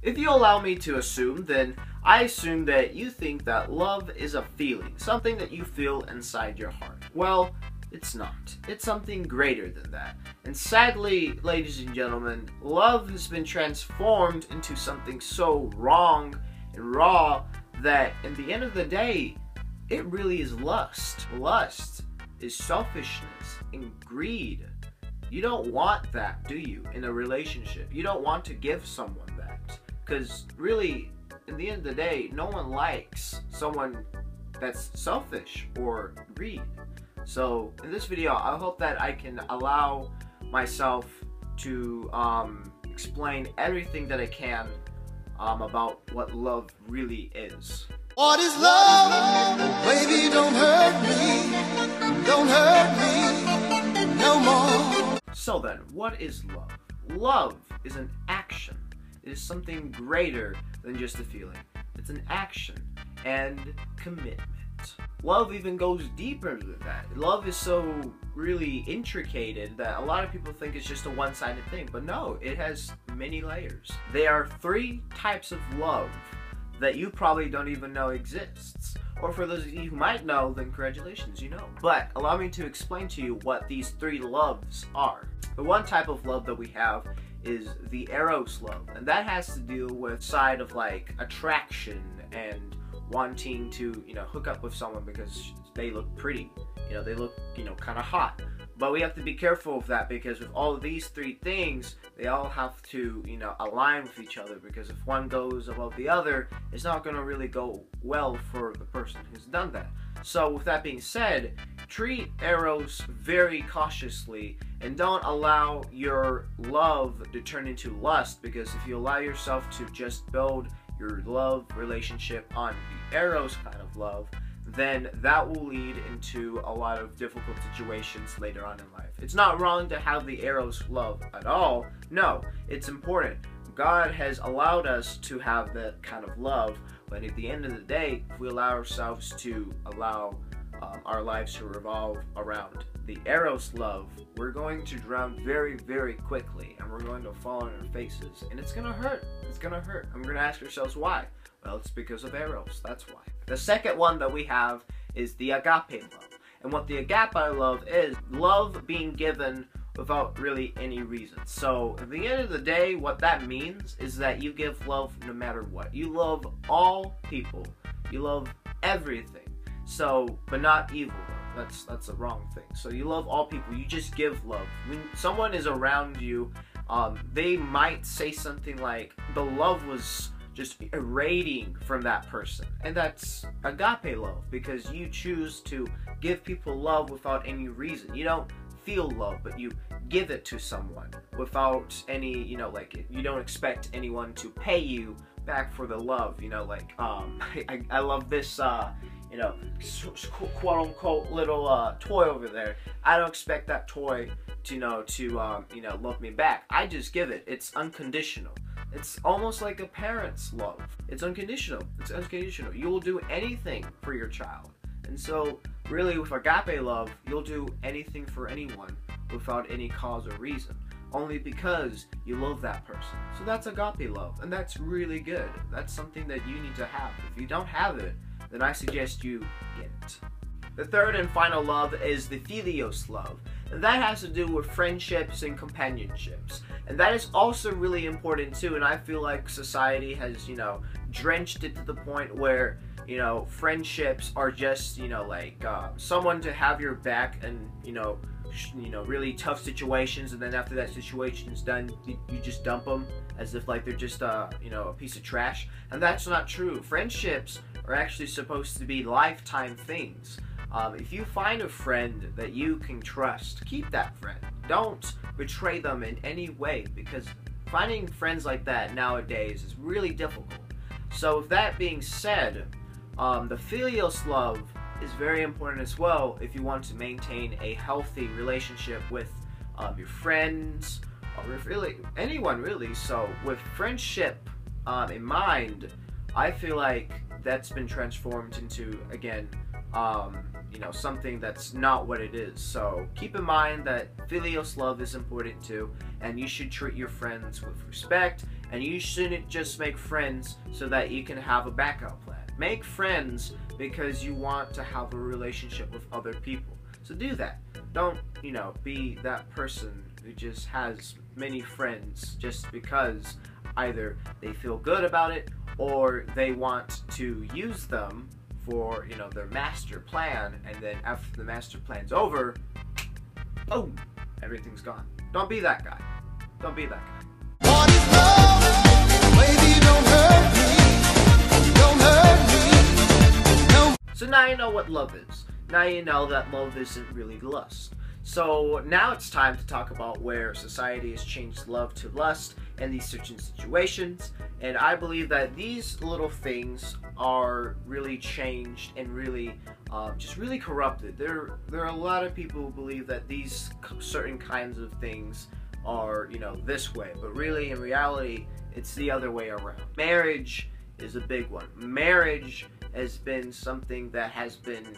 If you allow me to assume, then I assume that you think that love is a feeling, something that you feel inside your heart. Well, it's not. It's something greater than that. And sadly, ladies and gentlemen, love has been transformed into something so wrong and raw that in the end of the day, it really is lust. Lust is selfishness and greed. You don't want that, do you, in a relationship? You don't want to give someone that. Because really, in the end of the day, no one likes someone that's selfish or greed. So in this video, I hope that I can allow myself to explain everything that I can about what love really is. What is love? Baby, don't hurt me. Don't hurt me no more. So then, what is love? Love is an action. It is something greater than just a feeling. It's an action and commitment. Love even goes deeper than that. Love is so really intricate that a lot of people think it's just a one-sided thing, but no, it has many layers. There are 3 types of love that you probably don't even know exists. Or for those of you who might know, then congratulations, you know. But allow me to explain to you what these 3 loves are. The one type of love that we have is the Eros love, and that has to do with side of like attraction and wanting to, hook up with someone because they look pretty, they look, kind of hot. But we have to be careful of that, because with all of these 3 things, they all have to, align with each other, because if one goes above the other, it's not going to really go well for the person who's done that. So with that being said, treat Eros very cautiously and don't allow your love to turn into lust, because if you allow yourself to just build your love relationship on the Eros kind of love, then that will lead into a lot of difficult situations later on in life. It's not wrong to have the Eros love at all. No, it's important. God has allowed us to have that kind of love, but at the end of the day, if we allow ourselves to allow our lives to revolve around the Eros love, we're going to drown very, very quickly, and we're going to fall on our faces, and it's gonna hurt. It's gonna hurt. And we're gonna ask ourselves why. Well, it's because of Eros. That's why. The second one that we have is the agape love. And what the agape love is, love being given without really any reason. So at the end of the day, what that means is that you give love no matter what. You love all people. You love everything. So, but not evil though. That's a wrong thing. So you love all people. You just give love. When someone is around you, they might say something like, the love was just irradiating from that person. And that's agape love, because you choose to give people love without any reason. You don't feel love, but you give it to someone without any, you don't expect anyone to pay you back for the love, I love this, quote-unquote little toy over there. I don't expect that toy to, love me back. I just give it. It's unconditional. It's almost like a parent's love. It's unconditional. It's unconditional. You will do anything for your child. And so, really, with agape love, you'll do anything for anyone without any cause or reason, only because you love that person. So that's agape love, and that's really good. That's something that you need to have. If you don't have it, then I suggest you get it. The third and final love is the Philios love, and that has to do with friendships and companionships. And that is also really important too, and I feel like society has, drenched it to the point where, friendships are just, someone to have your back and, really tough situations, and then after that situation's done, you just dump them as if like they're just a piece of trash. And that's not true. Friendships are actually supposed to be lifetime things. If you find a friend that you can trust, keep that friend. Don't betray them in any way, because finding friends like that nowadays is really difficult. So with that being said, the Philios love is very important as well if you want to maintain a healthy relationship with your friends, or with really anyone really. So with friendship in mind, I feel like that's been transformed into, again, something that's not what it is. So keep in mind that Philios love is important too, and you should treat your friends with respect And you shouldn't just make friends so that you can have a backup plan. Make friends because you want to have a relationship with other people. So do that. Don't, be that person who just has many friends just because either they feel good about it or they want to use them for, their master plan, and then after the master plan's over, boom, everything's gone. Don't be that guy. Don't be that guy. What is love? Baby, don't hurt me. Don't hurt me. No. So now you know what love is. Now you know that love isn't really lust. So now it's time to talk about where society has changed love to lust in these certain situations. And I believe that these little things are really changed and really just really corrupted. There are a lot of people who believe that these certain kinds of things are, this way, but really in reality it's the other way around. Marriage is a big one. Marriage has been something that has been,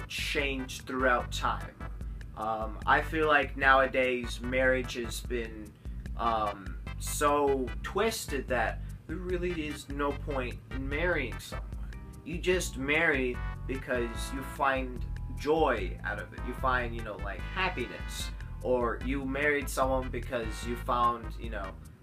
changed throughout time. I feel like nowadays marriage has been so twisted that there really is no point in marrying someone. You just marry because you find joy out of it. You find, happiness. Or you married someone because you found,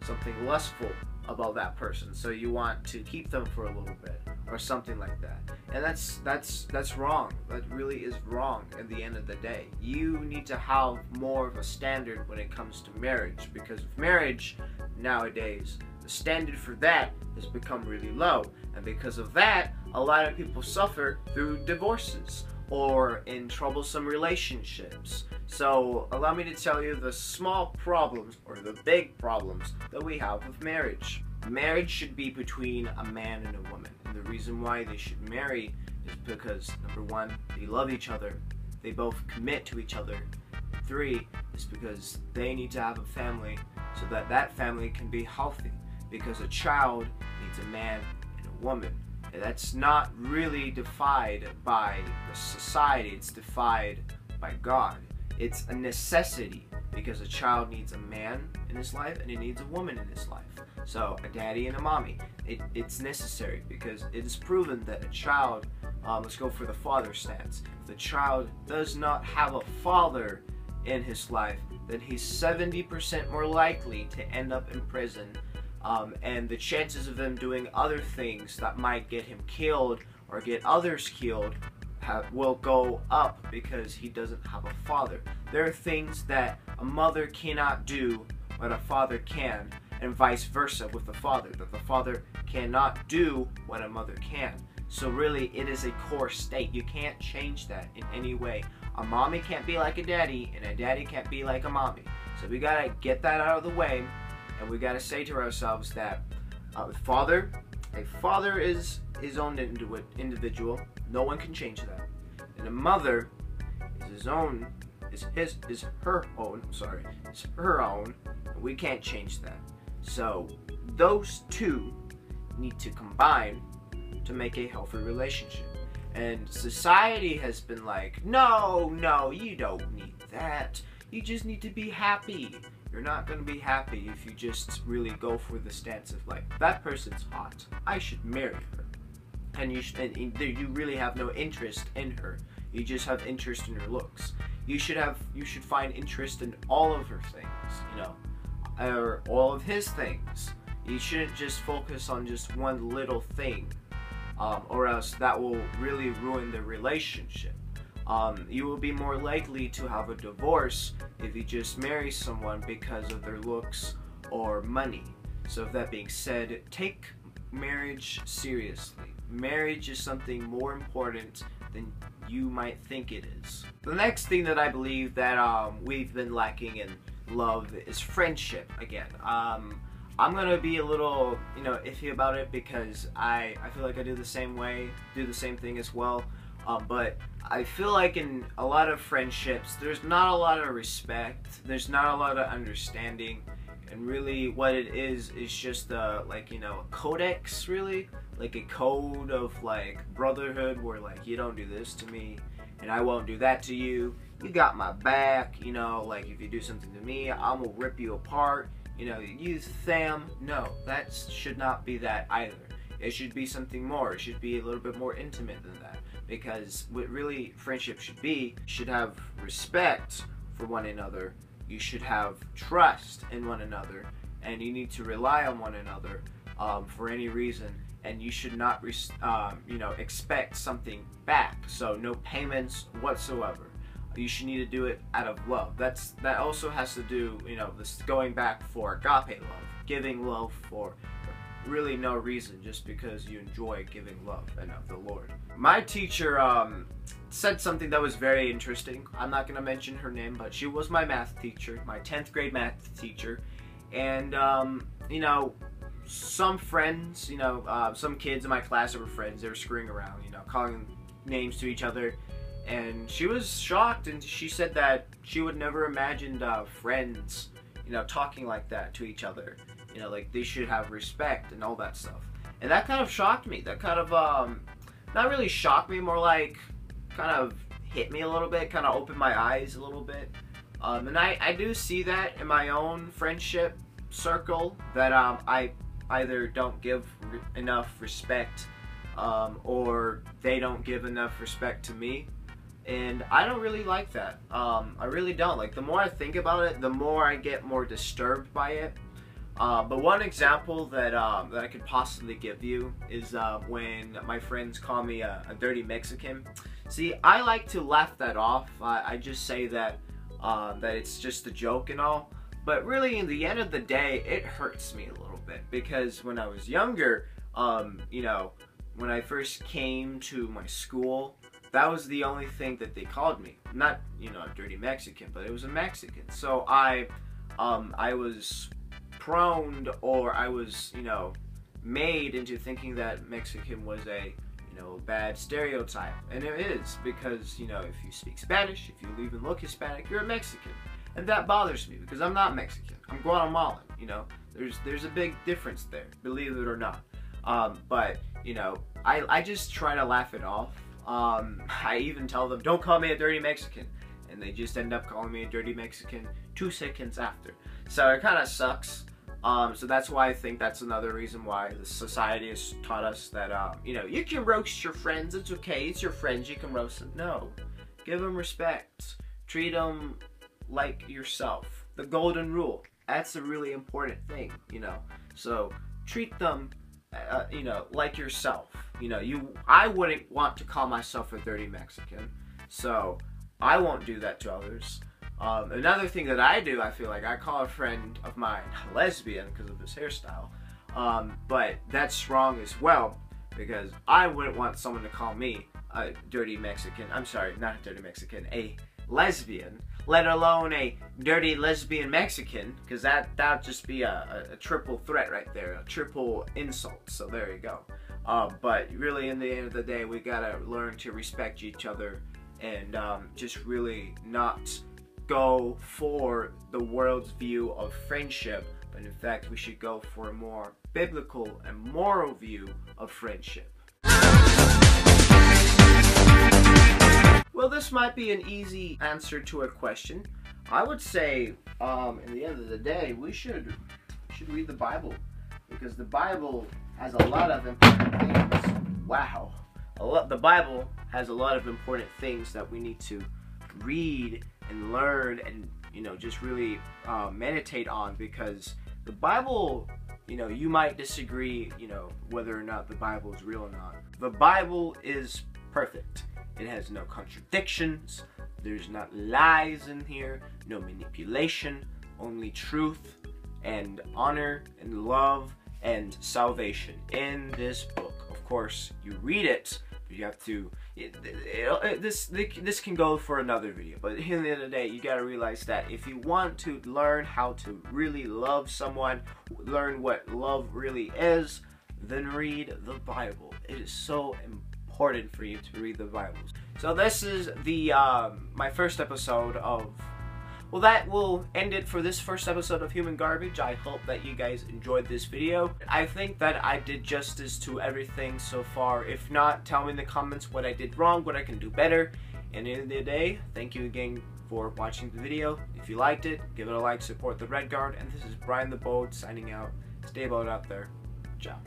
something lustful about that person. So you want to keep them for a little bit or something like that. And that's wrong. That really is wrong at the end of the day. You need to have more of a standard when it comes to marriage, because with marriage nowadays, the standard for that has become really low. And because of that, a lot of people suffer through divorces or in troublesome relationships. So allow me to tell you the small problems or the big problems that we have with marriage. Marriage should be between a man and a woman. And the reason why they should marry is because, number one, they love each other. They both commit to each other. 3 is because they need to have a family so that that family can be healthy. Because a child needs a man and a woman. And that's not really defined by the society, it's defined by God. It's a necessity because a child needs a man in his life and it needs a woman in his life. So a daddy and a mommy. It's necessary because it is proven that a child, let's go for the father stance. If the child does not have a father in his life, then he's 70% more likely to end up in prison. And the chances of him doing other things that might get him killed or get others killed will go up because he doesn't have a father. There are things that a mother cannot do what a father can, and vice versa with the father, that the father cannot do what a mother can. So really, it is a core state. You can't change that in any way. A mommy can't be like a daddy, and a daddy can't be like a mommy. So we gotta get that out of the way, and we gotta say to ourselves that a father is his own individual. No one can change that. And a mother is her own. And we can't change that. So those two need to combine to make a healthy relationship. And society has been like, no, you don't need that. You just need to be happy. You're not going to be happy if you just really go for the stance of like, that person's hot, I should marry her. And you really have no interest in her. You just have interest in her looks. You should find interest in all of her things, or all of his things. You shouldn't just focus on just one little thing, or else that will really ruin the relationship. You will be more likely to have a divorce if you just marry someone because of their looks or money. So with that being said, take marriage seriously. Marriage is something more important than you might think it is. The next thing that I believe that we've been lacking in love is friendship again. I'm gonna be a little, iffy about it because I feel like I do the same thing as well. But I feel like in a lot of friendships, there's not a lot of respect, there's not a lot of understanding, and really what it is just a codex, really, like a code of like brotherhood where like you don't do this to me and I won't do that to you. You got my back, like if you do something to me, I'm gonna rip you apart. You know, use them. No, that should not be that either. It should be something more. It should be a little bit more intimate than that. Because what really friendship should be, you should have respect for one another. You should have trust in one another. And you need to rely on one another for any reason. And you should not, expect something back. So no payments whatsoever. You should need to do it out of love. That also has to do, this going back for agape love, giving love for really no reason, just because you enjoy giving love and of the Lord. My teacher said something that was very interesting. I'm not gonna mention her name, but she was my math teacher, my 10th grade math teacher, and some friends, some kids in my class that were friends, they were screwing around, calling names to each other. And she was shocked, and she said that she would never imagined friends, talking like that to each other. Like they should have respect and all that stuff. And that kind of shocked me. That kind of, not really shocked me, more like kind of hit me a little bit, kind of opened my eyes a little bit. And I do see that in my own friendship circle, that I either don't give enough respect, or they don't give enough respect to me. And I don't really like that. I really don't. Like, the more I think about it, the more I get more disturbed by it. But one example that I could possibly give you is when my friends call me a dirty Mexican. See, I like to laugh that off. I just say that it's just a joke and all. But really, in the end of the day, it hurts me a little bit. Because when I was younger, when I first came to my school, that was the only thing that they called me. Not, a dirty Mexican, but it was a Mexican. So I was prone, or I was, made into thinking that Mexican was a, bad stereotype. And it is, because, if you speak Spanish, if you even look Hispanic, you're a Mexican. And that bothers me, because I'm not Mexican. I'm Guatemalan, There's a big difference there, believe it or not. But, I just try to laugh it off. I even tell them, don't call me a dirty Mexican. And they just end up calling me a dirty Mexican 2 seconds after. So it kind of sucks. So that's why I think that's another reason why the society has taught us that, you can roast your friends. It's okay. It's your friends. You can roast them. No. Give them respect. Treat them like yourself. The golden rule. That's a really important thing, So treat them like yourself. I wouldn't want to call myself a dirty Mexican, so I won't do that to others. Another thing that I do, I feel like I call a friend of mine a lesbian because of his hairstyle, but that's wrong as well, because I wouldn't want someone to call me a dirty Mexican. I'm sorry, not a dirty Mexican, a lesbian, let alone a dirty lesbian Mexican, because that'd just be a triple threat right there, a triple insult. So there you go. But really, in the end of the day, we gotta learn to respect each other, and just really not go for the world's view of friendship, but in fact we should go for a more biblical and moral view of friendship. Well, this might be an easy answer to a question. I would say, in the end of the day, we should read the Bible, because the Bible has a lot of important things. Wow. The Bible has a lot of important things that we need to read and learn and, just really meditate on, because the Bible, you might disagree, whether or not the Bible is real or not. The Bible is perfect. It has no contradictions. There's not lies in here, no manipulation, only truth and honor and love and salvation in this book. Of course, you read it, but you have to, this can go for another video, but at the end of the day, you gotta realize that if you want to learn how to really love someone, learn what love really is, then read the Bible. It is so important for you to read the Bible. So this is the my first episode of, well, that will end it for this first episode of Human Garbage. I hope that you guys enjoyed this video. I think that I did justice to everything so far. If not, tell me in the comments what I did wrong, what I can do better. And in the end of the day, thank you again for watching the video. If you liked it, give it a like, support the Red Guard, and this is Brian the Boat signing out. Stay boat out there. Ciao.